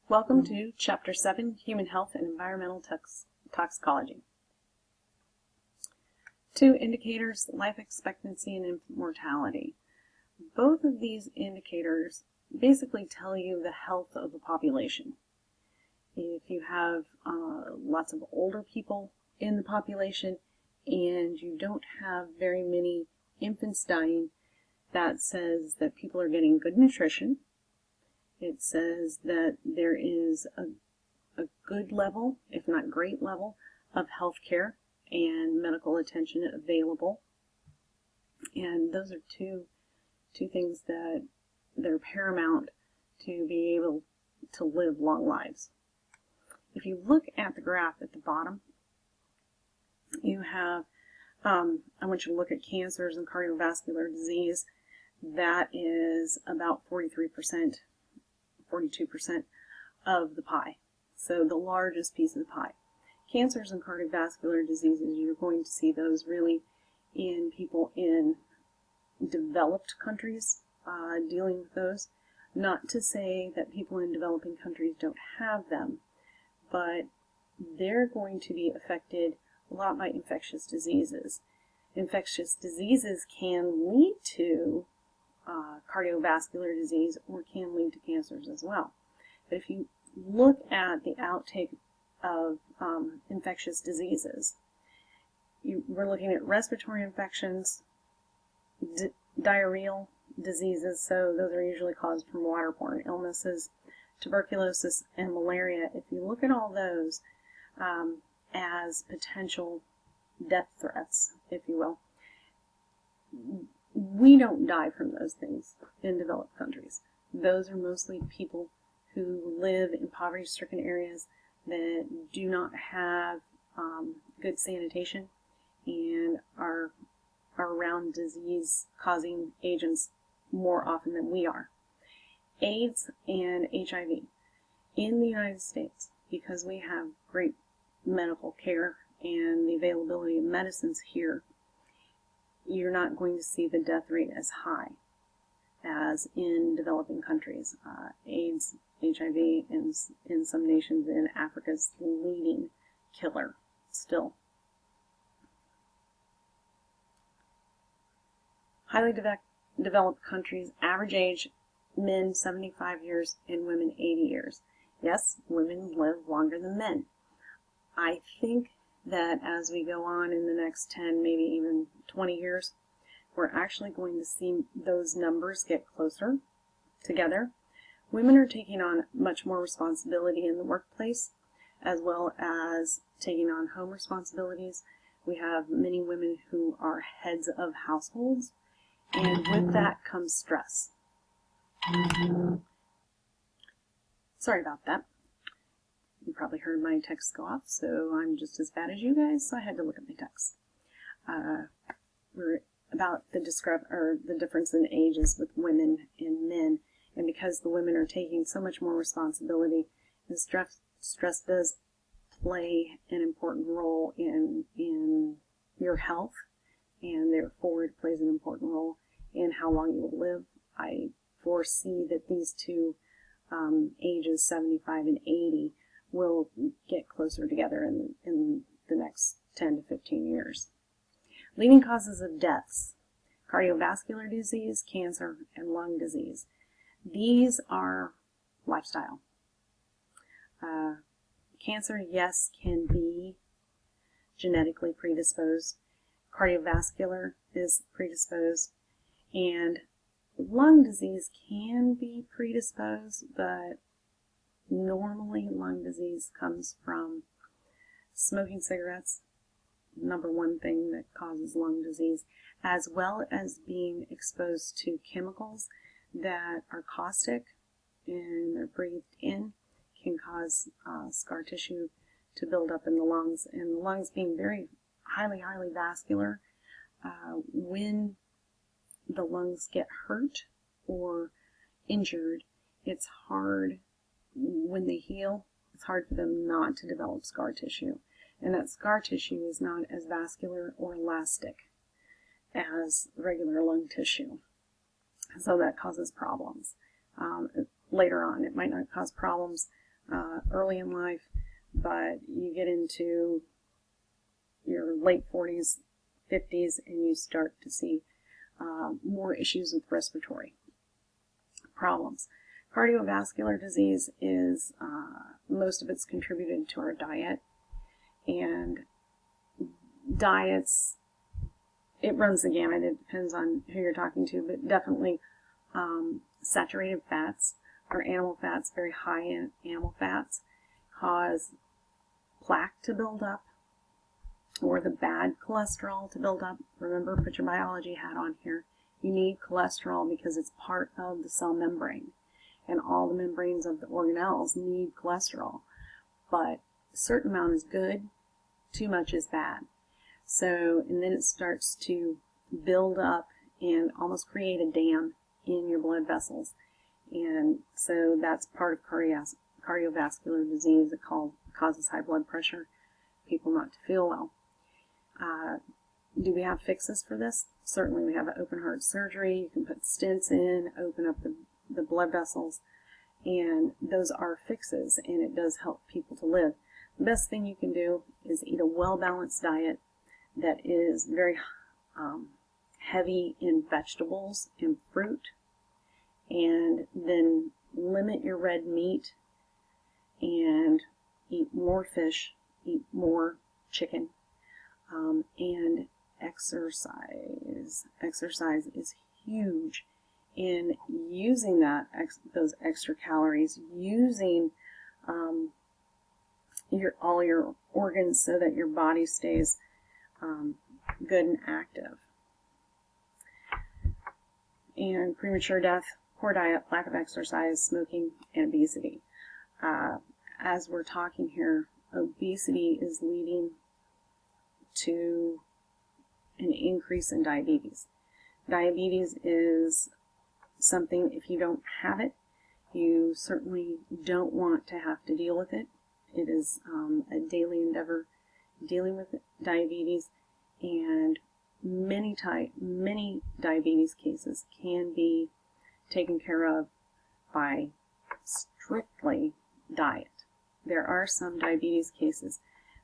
Welcome to Chapter 7, Human Health and Environmental Toxicology. 2 indicators, life expectancy and mortality. Both of these indicators basically tell you the health of the population. If you have lots of older people in the population and you don't have very many infants dying, that says that people are getting good nutrition. It says that there is a good level, if not great level, of health care and medical attention available. And those are two things that they're paramount to be able to live long lives. If you look at the graph at the bottom, you have, I want you to look at cancers and cardiovascular disease. That is about 42% of the pie. So the largest piece of the pie. Cancers and cardiovascular diseases, you're going to see those really in people in developed countries dealing with those. Not to say that people in developing countries don't have them, but they're going to be affected a lot by infectious diseases. Infectious diseases can lead to cardiovascular disease or can lead to cancers as well. But if you look at the outtake of infectious diseases, we're looking at respiratory infections, diarrheal diseases, so those are usually caused from waterborne illnesses, tuberculosis, and malaria. If you look at all those as potential death threats, if you will, we don't die from those things in developed countries. Those are mostly people who live in poverty-stricken areas that do not have good sanitation and are around disease-causing agents more often than we are. AIDS and HIV. In the United States, because we have great medical care and the availability of medicines here, you're not going to see the death rate as high as in developing countries. AIDS, HIV, in some nations in Africa is the leading killer still. Highly developed countries, average age, men 75 years and women 80 years. Yes, women live longer than men. I think that as we go on in the next 10, maybe even 20 years, we're actually going to see those numbers get closer together. Women are taking on much more responsibility in the workplace, as well as taking on home responsibilities. We have many women who are heads of households, and with that comes stress. Sorry about that. You probably heard my text go off, so I'm just as bad as you guys, so I had to look at my text. We're about the difference in ages with women and men, and because the women are taking so much more responsibility, the stress does play an important role in your health, and therefore it plays an important role in how long you will live. I foresee that these two ages, 75 and 80, will get closer together in the next 10 to 15 years. Leading causes of deaths: cardiovascular disease, cancer, and lung disease. These are lifestyle. Cancer, yes, can be genetically predisposed. Cardiovascular is predisposed. And lung disease can be predisposed, but normally lung disease comes from smoking cigarettes, number one thing that causes lung disease, as well as being exposed to chemicals that are caustic and they're breathed in, can cause scar tissue to build up in the lungs. And the lungs being very highly vascular, when the lungs get hurt or injured, it's hard when they heal, it's hard for them not to develop scar tissue. And that scar tissue is not as vascular or elastic as regular lung tissue. So that causes problems. Later on, it might not cause problems early in life, but you get into your late 40s, 50s, and you start to see more issues with respiratory problems. Cardiovascular disease is, most of it's contributed to our diet, and diets, it runs the gamut. It depends on who you're talking to, but definitely saturated fats or animal fats, very high in animal fats, cause plaque to build up or the bad cholesterol to build up. Remember, put your biology hat on here. You need cholesterol because it's part of the cell membrane, and all the membranes of the organelles need cholesterol. But a certain amount is good, too much is bad. So, and then it starts to build up and almost create a dam in your blood vessels. And so that's part of cardiovascular disease. It causes high blood pressure, people not to feel well. Do we have fixes for this? Certainly we have open heart surgery. You can put stents in, open up the blood vessels, and those are fixes, and it does help people to live. The best thing you can do is eat a well-balanced diet that is very heavy in vegetables and fruit, and then limit your red meat and eat more fish, eat more chicken, and exercise. Exercise is huge in using those extra calories, using all your organs so that your body stays good and active. And premature death, poor diet, lack of exercise, smoking, and obesity. As we're talking here, obesity is leading to an increase in diabetes. Diabetes is something, if you don't have it, you certainly don't want to have to deal with it. It is a daily endeavor dealing with diabetes, and many diabetes cases can be taken care of by strictly diet. There are some diabetes cases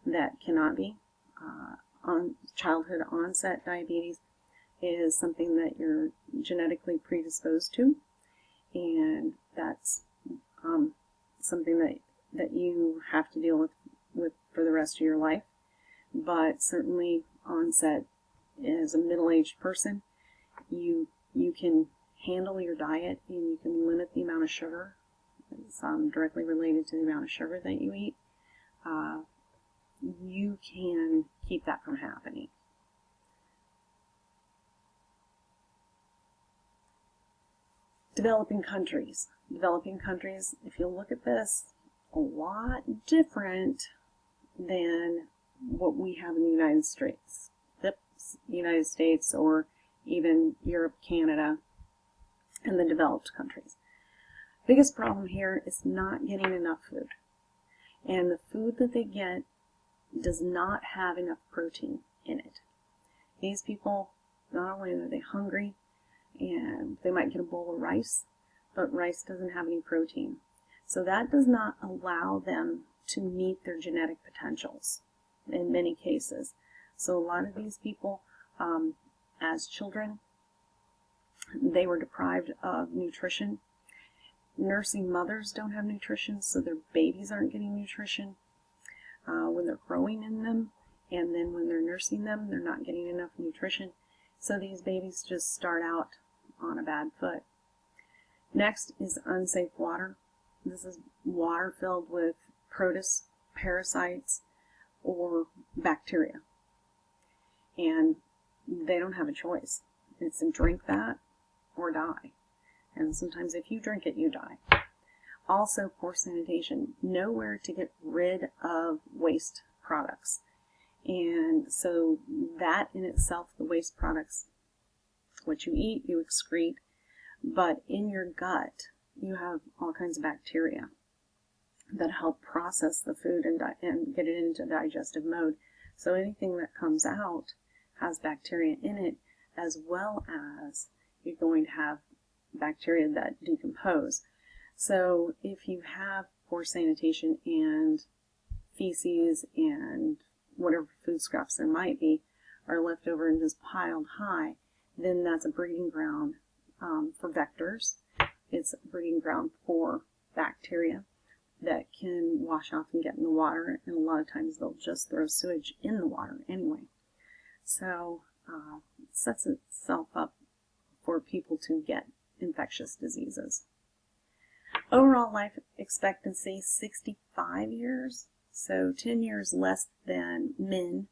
that cannot be. Childhood onset diabetes is something that you're genetically predisposed to, and that's something that you have to deal with for the rest of your life. But certainly onset, as a middle-aged person, you can handle your diet and you can limit the amount of sugar. It's directly related to the amount of sugar that you eat. You can keep that from happening. Developing countries. Developing countries, if you look at this, a lot different than what we have in the United States. United States, or even Europe, Canada, and the developed countries. Biggest problem here is not getting enough food. And the food that they get does not have enough protein in it. These people, not only are they hungry, and they might get a bowl of rice, but rice doesn't have any protein. So that does not allow them to meet their genetic potentials in many cases. So a lot of these people, as children, they were deprived of nutrition. Nursing mothers don't have nutrition, so their babies aren't getting nutrition when they're growing in them, and then when they're nursing them, they're not getting enough nutrition. So these babies just start out on a bad foot. Next is unsafe water. This is water filled with protists, parasites, or bacteria. And they don't have a choice. It's drink that or die. And sometimes if you drink it, you die. Also, poor sanitation. Nowhere to get rid of waste products. And so that in itself, the waste products, what you eat, you excrete. But in your gut, you have all kinds of bacteria that help process the food and get it into digestive mode. So anything that comes out has bacteria in it, as well as you're going to have bacteria that decompose. So if you have poor sanitation and feces and whatever food scraps there might be are left over and just piled high, then that's a breeding ground for vectors. It's a breeding ground for bacteria that can wash off and get in the water, and a lot of times they'll just throw sewage in the water anyway. So it sets itself up for people to get infectious diseases. Overall life expectancy, 65 years, so 10 years less than men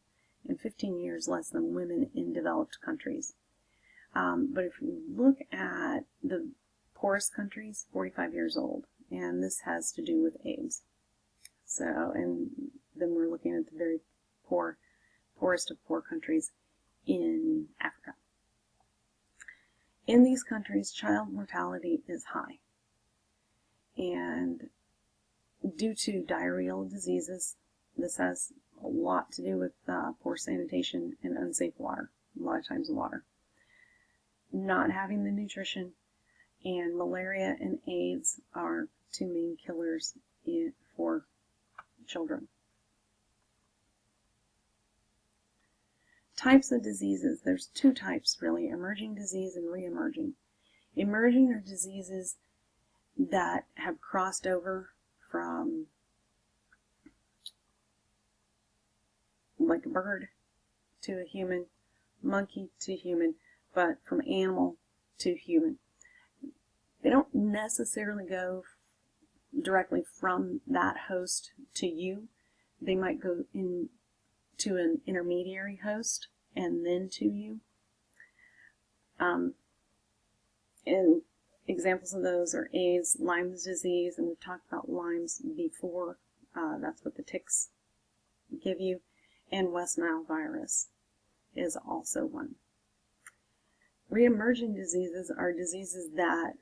and 15 years less than women in developed countries. But if you look at the poorest countries, 45 years old, and this has to do with AIDS. So, and then we're looking at the very poorest of poor countries in Africa. In these countries, child mortality is high. And due to diarrheal diseases, this has a lot to do with poor sanitation and unsafe water, a lot of times water. Not having the nutrition, and malaria and AIDS are two main killers for children. Types of diseases. There's two types really, emerging disease and re-emerging. Emerging are diseases that have crossed over from like a bird to a human, monkey to human, but from animal to human. They don't necessarily go directly from that host to you. They might go into an intermediary host and then to you. And examples of those are AIDS, Lyme's disease, and we've talked about Lyme's before. That's what the ticks give you. And West Nile virus is also one. Re-emerging diseases are diseases that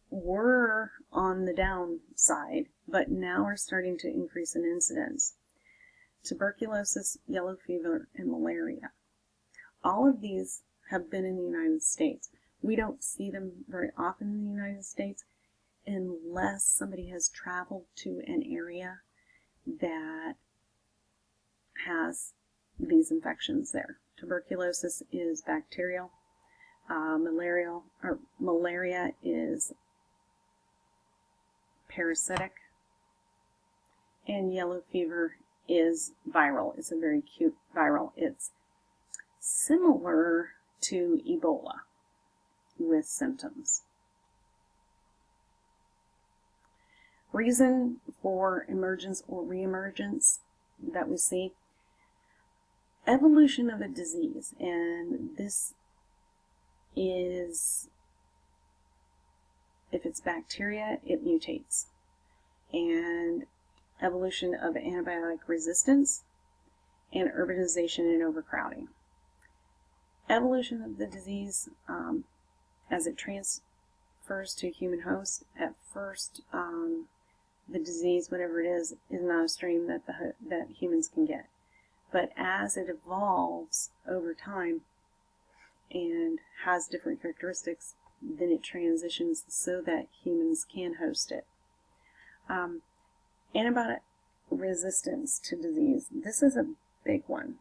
were on the downside, but now are starting to increase in incidence. Tuberculosis, yellow fever, and malaria. All of these have been in the United States. We don't see them very often in the United States unless somebody has traveled to an area that has these infections there. Tuberculosis is bacterial. Malaria is parasitic. And yellow fever is viral. It's a very acute viral. It's similar to Ebola with symptoms. Reason for emergence or reemergence that we see: evolution of a disease, and this is, if it's bacteria, it mutates, and evolution of antibiotic resistance, and urbanization and overcrowding. Evolution of the disease, as it transfers to human hosts, at first the disease, whatever it is not a strain that humans can get. But as it evolves over time and has different characteristics, then it transitions so that humans can host it. Antibiotic resistance to disease. This is a big one.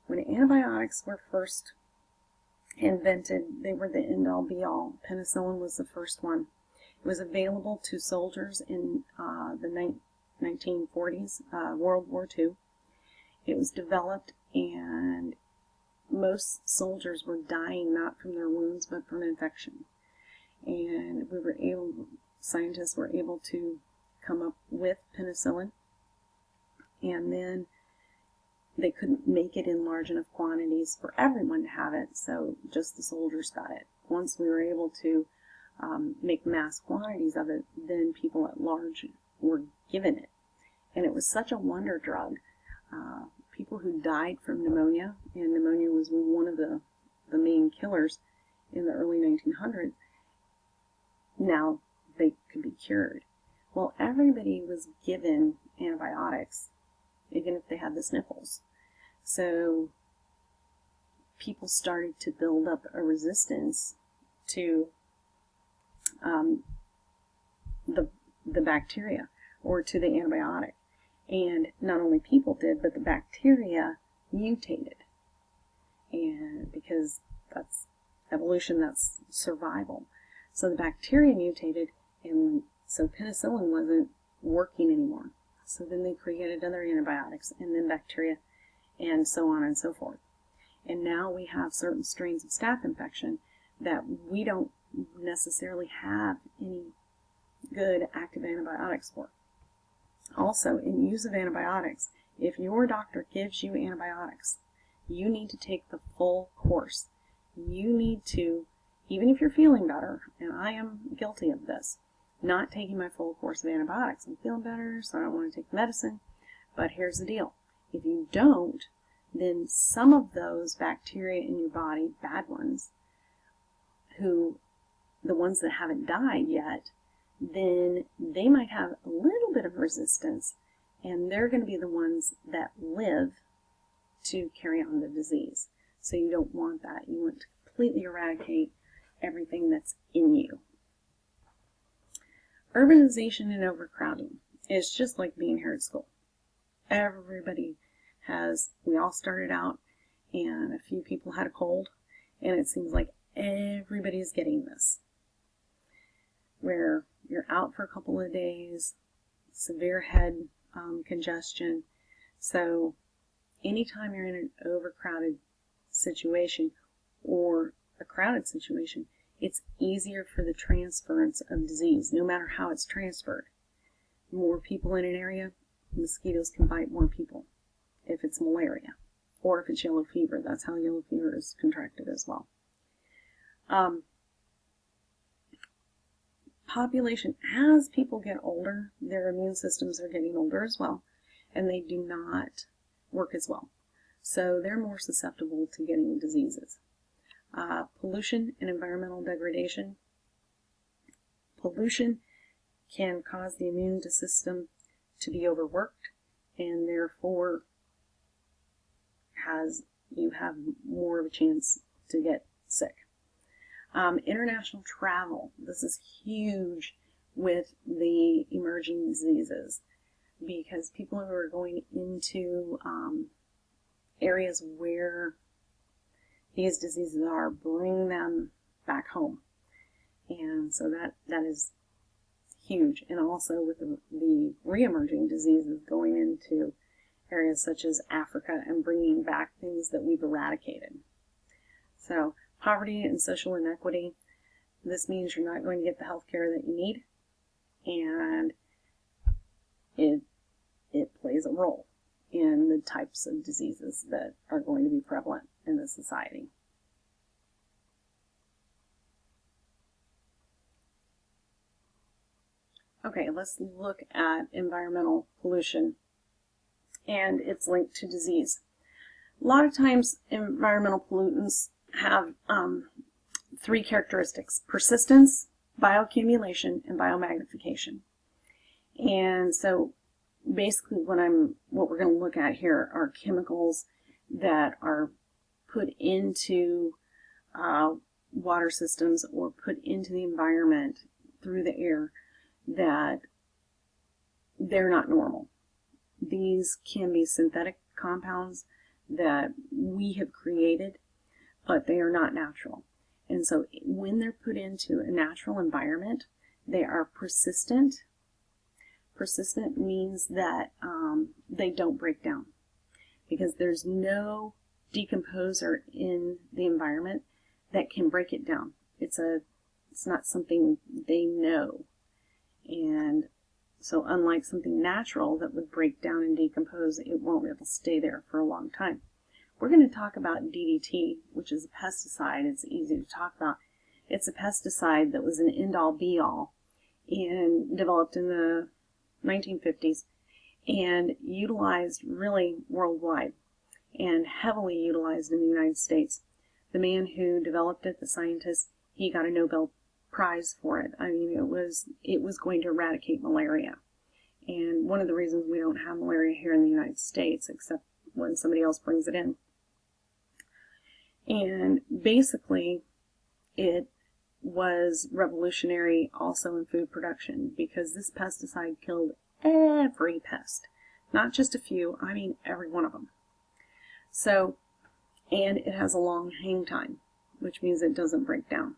When antibiotics were first invented, they were the end-all be-all. Penicillin was the first one. It was available to soldiers in the 1940s, World War II. It was developed, and most soldiers were dying not from their wounds but from infection. And scientists were able to come up with penicillin, and then they couldn't make it in large enough quantities for everyone to have it, so just the soldiers got it. Once we were able to make mass quantities of it, then people at large were given it. And it was such a wonder drug. People who died from pneumonia, and pneumonia was one of the main killers in the early 1900s, now they could be cured. Well, everybody was given antibiotics, even if they had the sniffles. So people started to build up a resistance to the the bacteria or to the antibiotic. And not only people did, but the bacteria mutated. And because that's evolution, that's survival. So the bacteria mutated, and so penicillin wasn't working anymore. So then they created other antibiotics, and then bacteria, and so on and so forth. And now we have certain strains of staph infection that we don't necessarily have any good active antibiotics for. Also, in use of antibiotics, if your doctor gives you antibiotics, you need to take the full course. You need to, even if you're feeling better, and I am guilty of this, not taking my full course of antibiotics. I'm feeling better, so I don't want to take medicine. But here's the deal. If you don't, then some of those bacteria in your body, bad ones, the ones that haven't died yet, then they might have a little bit of resistance, and they're going to be the ones that live to carry on the disease. So you don't want that. You want to completely eradicate everything that's in you. Urbanization and overcrowding is just like being here at school. Everybody we all started out, and a few people had a cold, and it seems like everybody's getting this. Where you're out for a couple of days, severe head congestion. So anytime you're in an overcrowded situation or a crowded situation, it's easier for the transference of disease, no matter how it's transferred. More people in an area, mosquitoes can bite more people if it's malaria. Or if it's yellow fever, that's how yellow fever is contracted as well. Population, as people get older, their immune systems are getting older as well, and they do not work as well. So they're more susceptible to getting diseases. Pollution and environmental degradation. Pollution can cause the immune system to be overworked, and therefore you have more of a chance to get sick. International travel. This is huge with the emerging diseases, because people who are going into areas where these diseases are, bring them back home. And so that is huge. And also with the re-emerging diseases going into areas such as Africa and bringing back things that we've eradicated. So poverty and social inequity. This means you're not going to get the health care that you need, and it plays a role in the types of diseases that are going to be prevalent in the society. Okay, let's look at environmental pollution and its link to disease. A lot of times environmental pollutants have three characteristics: persistence, bioaccumulation, and biomagnification. And so basically what we're going to look at here are chemicals that are put into water systems or put into the environment through the air that they're not normal. These can be synthetic compounds that we have created, but they are not natural. And so when they're put into a natural environment, they are persistent. Persistent means that they don't break down, because there's no decomposer in the environment that can break it down. It's not something they know. And so unlike something natural that would break down and decompose, it won't be able to stay there for a long time. We're going to talk about DDT, which is a pesticide. It's easy to talk about. It's a pesticide that was an end-all be-all and developed in the 1950s and utilized really worldwide and heavily utilized in the United States. The man who developed it, the scientist, he got a Nobel Prize for it. I mean, it was going to eradicate malaria. And one of the reasons we don't have malaria here in the United States, except when somebody else brings it in. And basically, it was revolutionary also in food production because this pesticide killed every pest, not just a few, I mean every one of them. So, and it has a long hang time, which means it doesn't break down.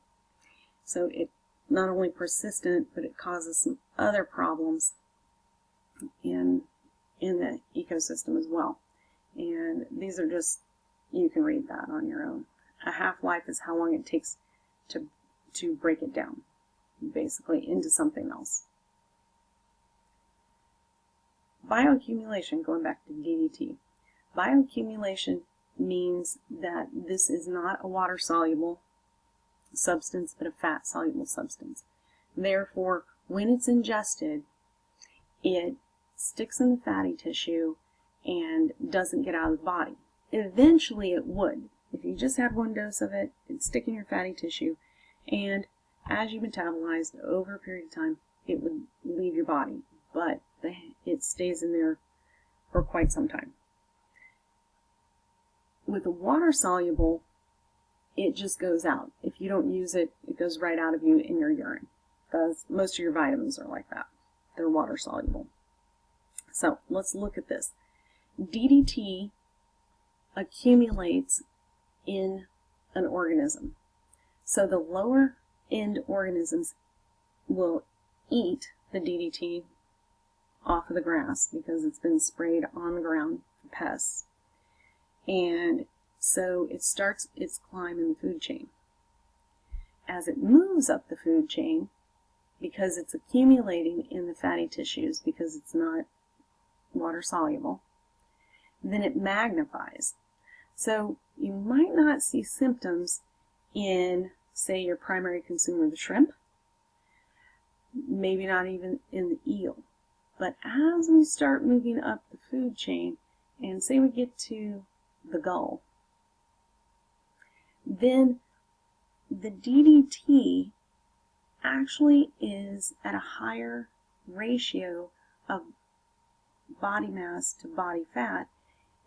So it not only persistent, but it causes some other problems in the ecosystem as well. And these are just, you can read that on your own. A half-life is how long it takes to break it down, basically, into something else. Bioaccumulation, going back to DDT. Bioaccumulation means that this is not a water-soluble substance, but a fat-soluble substance. Therefore, when it's ingested, it sticks in the fatty tissue and doesn't get out of the body. Eventually it would. If you just had one dose of it, it'd stick in your fatty tissue, and as you metabolize over a period of time, it would leave your body, but it stays in there for quite some time. With the water-soluble, it just goes out. If you don't use it, it goes right out of you in your urine, because most of your vitamins are like that. They're water-soluble. So let's look at this. DDT accumulates in an organism. So the lower end organisms will eat the DDT off of the grass because it's been sprayed on the ground for pests. And so it starts its climb in the food chain. As it moves up the food chain, because it's accumulating in the fatty tissues because it's not water soluble, then it magnifies. So you might not see symptoms in, say, your primary consumer, the shrimp, maybe not even in the eel. But as we start moving up the food chain, and say we get to the gull, then the DDT actually is at a higher ratio of body mass to body fat.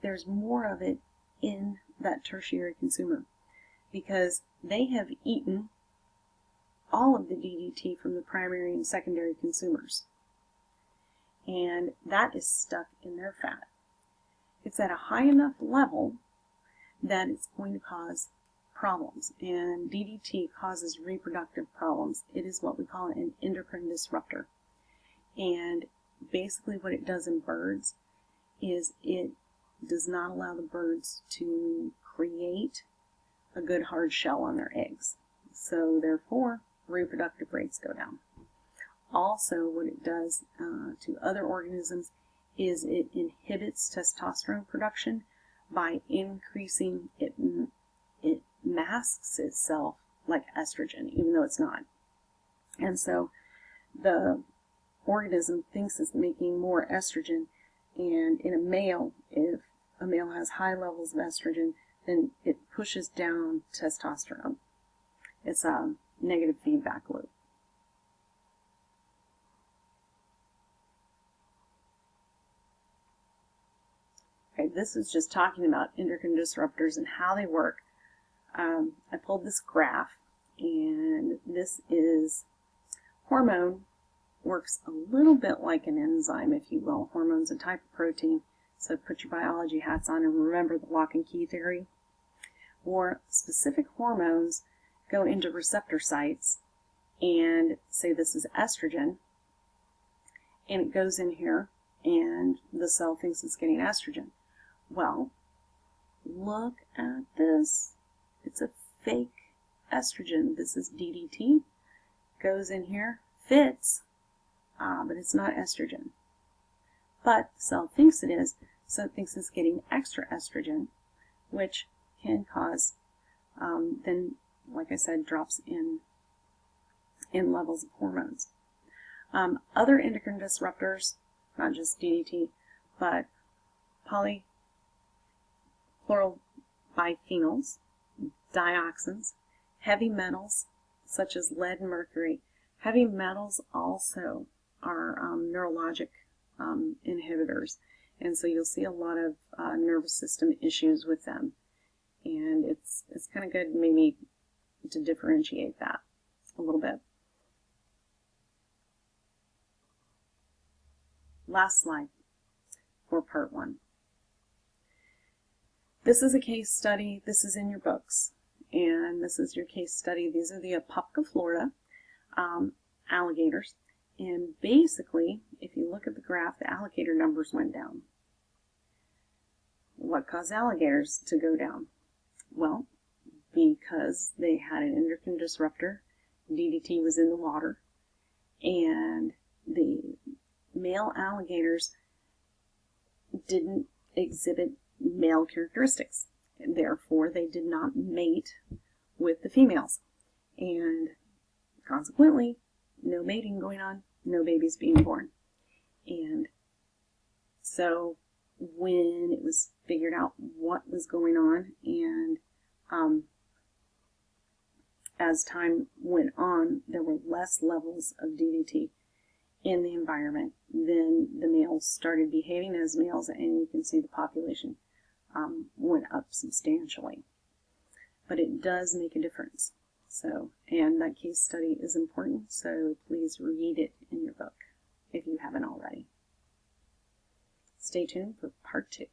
There's more of it in that tertiary consumer because they have eaten all of the DDT from the primary and secondary consumers, and that is stuck in their fat. It's at a high enough level that it's going to cause problems, and DDT causes reproductive problems. It is what we call an endocrine disruptor, and basically what it does in birds is it does not allow the birds to create a good hard shell on their eggs. So therefore, reproductive rates go down. Also, what it does to other organisms is it inhibits testosterone production by increasing it. It masks itself like estrogen, even though it's not. And so the organism thinks it's making more estrogen, and in a male, if a male has high levels of estrogen, then it pushes down testosterone. It's a negative feedback loop. Okay, this is just talking about endocrine disruptors and how they work. I pulled this graph, and this is hormone. Works a little bit like an enzyme, if you will. Hormone's a type of protein, so put your biology hats on and remember the lock and key theory. Or specific hormones go into receptor sites, and say this is estrogen, and it goes in here, and the cell thinks it's getting estrogen. Well, look at this. It's a fake estrogen. This is DDT. Goes in here, fits, but it's not estrogen. But the cell thinks it is, so it thinks it's getting extra estrogen, which can cause, then, like I said, drops in levels of hormones. Other endocrine disruptors, not just DDT, but polychlorobiphenyls, dioxins, heavy metals such as lead and mercury. Heavy metals also are neurologic inhibitors, and so you'll see a lot of nervous system issues with them, and it's kind of good maybe to differentiate that. a little bit. Last slide for part 1. This is a case study. This is in your books, and this is your case study. These are the Apopka, Florida alligators, and basically, if you look at the graph, the alligator numbers went down. What caused alligators to go down? Well, because they had an endocrine disruptor, DDT was in the water, and the male alligators didn't exhibit male characteristics. And therefore, they did not mate with the females. And consequently, no mating going on, no babies being born. And so when it was figured out what was going on, and as time went on, there were less levels of DDT in the environment. Then the males started behaving as males, and you can see the population went up substantially. But it does make a difference. So, and that case study is important, so please read it in your book if you haven't already. Stay tuned for part 2.